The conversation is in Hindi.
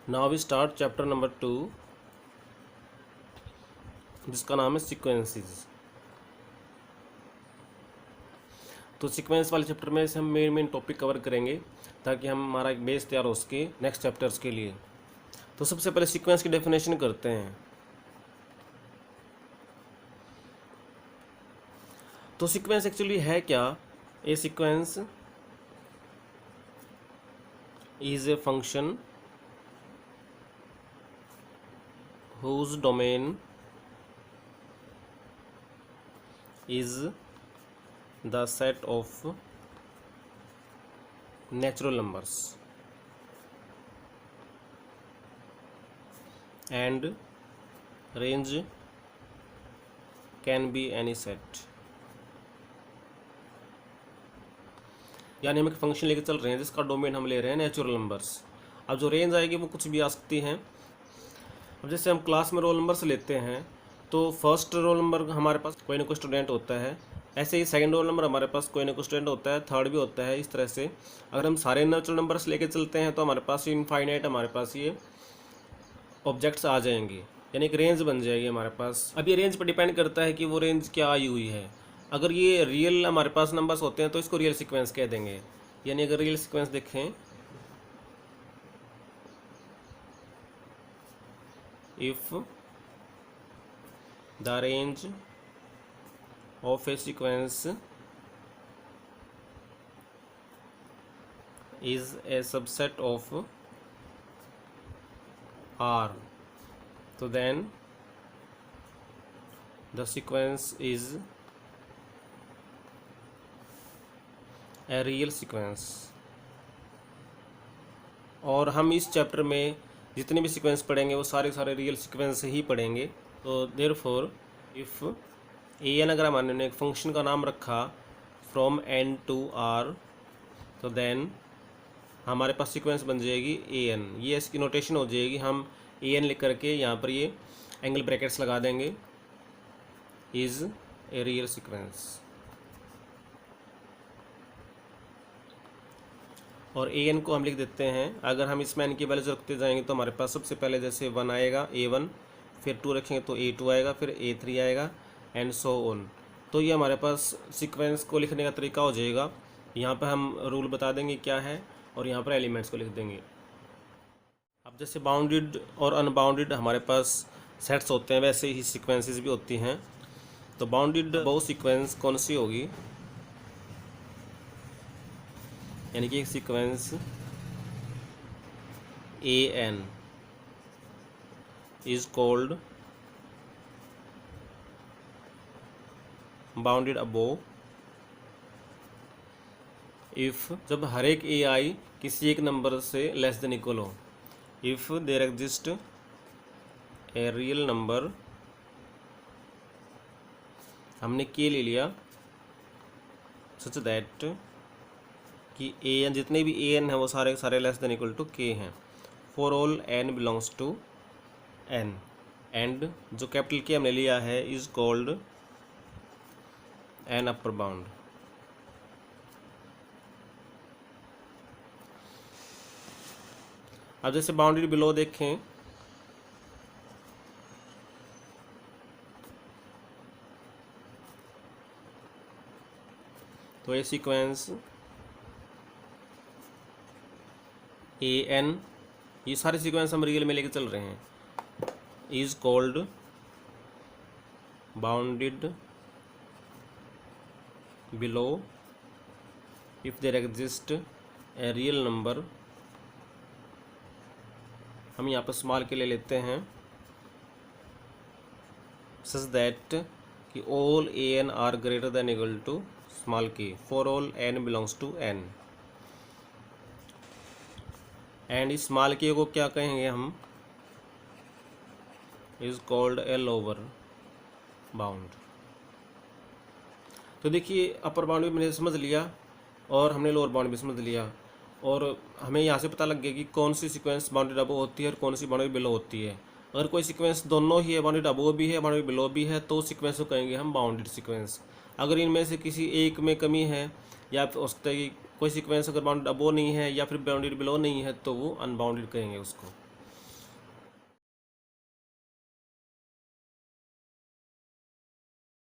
Now we start chapter number 2 जिसका नाम है सीक्वेंसेस। तो सीक्वेंस वाले चैप्टर में से हम मेन टॉपिक कवर करेंगे ताकि हमारा एक बेस तैयार हो सके नेक्स्ट चैप्टर्स के लिए। तो सबसे पहले सीक्वेंस की डेफिनेशन करते हैं। तो सीक्वेंस एक्चुअली है क्या? A sequence is a function whose domain is the set of natural numbers and range can be any set। यानी हम एक फंक्शन लेके चल रहे हैं जिसका डोमेन हम ले रहे हैं नेचुरल नंबर्स। अब जो रेंज आएगी वो कुछ भी आ सकती हैं। अब जैसे हम क्लास में रोल नंबर से लेते हैं तो फर्स्ट रोल नंबर हमारे पास कोई ना कोई स्टूडेंट होता है, ऐसे ही सेकंड रोल नंबर हमारे पास कोई ना कोई स्टूडेंट होता है, थर्ड भी होता है। इस तरह से अगर हम सारे नेचुरल नंबर्स लेके चलते हैं तो हमारे पास इनफाइनाइट हमारे पास ये ऑब्जेक्ट्स आ जाएंगे, यानी एक रेंज बन जाएगी हमारे पास। अब ये रेंज पर डिपेंड करता है कि वो रेंज क्या आई हुई है। अगर ये रियल हमारे पास नंबर्स होते हैं तो इसको रियल सीक्वेंस कह देंगे। यानी अगर रियल सीक्वेंस देखें, if the range of a sequence is a subset of R, so then the sequence is a real sequence। और हम इस चैप्टर में जितने भी सीक्वेंस पढ़ेंगे वो सारे रियल सीक्वेंस ही पढ़ेंगे। तो देयरफॉर इफ़ ए एन अगर हमारे ने एक फंक्शन का नाम रखा फ्रॉम एन टू आर, तो देन हमारे पास सीक्वेंस बन जाएगी ए एन। ये इसकी नोटेशन हो जाएगी। हम ए एन लिख करके यहाँ पर ये एंगल ब्रैकेट्स लगा देंगे, इज़ ए रियल सीक्वेंस। और ए एन को हम लिख देते हैं। अगर हम इसमें एन की वैल्यूज रखते जाएंगे तो हमारे पास सबसे पहले जैसे 1 आएगा A1, फिर 2 रखेंगे तो A2 आएगा, फिर A3 आएगा एंड सो ऑन। तो ये हमारे पास सीक्वेंस को लिखने का तरीका हो जाएगा। यहाँ पर हम रूल बता देंगे क्या है और यहाँ पर एलिमेंट्स को लिख देंगे। अब जैसे बाउंडेड और अनबाउंडेड हमारे पास सेट्स होते हैं, वैसे ही सीक्वेंसेस भी होती हैं। तो बाउंडेड बहु सीक्वेंस कौन सी होगी? यानी कि एक sequence a n is called bounded above if, जब हर एक ए आई किसी एक नंबर से लेस देन इक्वल हो। If there exist a real number, हमने के ले लिया, सच दैट कि ए एन जितने भी ए एन है वो सारे less than equal to K हैं। For all n belongs to N, and जो कैपिटल के हमने लिया है is called an upper bound. अब जैसे बाउंडेड बिलो देखें, तो ये सीक्वेंस ए एन, ये सारे सीक्वेंस हम रियल में लेके चल रहे हैं, is called bounded below if there exist a real number. हम यहाँ पर स्मॉल के ले लेते हैं, सच दैट कि all a n are greater than equal to small k, for all n belongs to N. And इस स्मॉल के को क्या कहेंगे हम? Is called a lower bound. तो देखिए अपर बाउंड भी मैंने समझ लिया और हमने लोअर बाउंड भी समझ लिया, और हमें यहाँ से पता लग गया कि कौन सी सीक्वेंस बाउंडेड अबव होती है और कौन सी बाउंडेड बिलो होती है। अगर कोई सीक्वेंस दोनों ही है, बाउंडेड अबव भी है बाउंडेड बिलो भी है, तो सीक्वेंस को कहेंगे हम बाउंडेड सीक्वेंस। अगर इनमें से किसी एक में कमी है या हो सकता है कि कोई सीक्वेंस अगर बाउंडेड अबव नहीं है या फिर बाउंडेड बिलो नहीं है तो वो अनबाउंडेड कहेंगे उसको।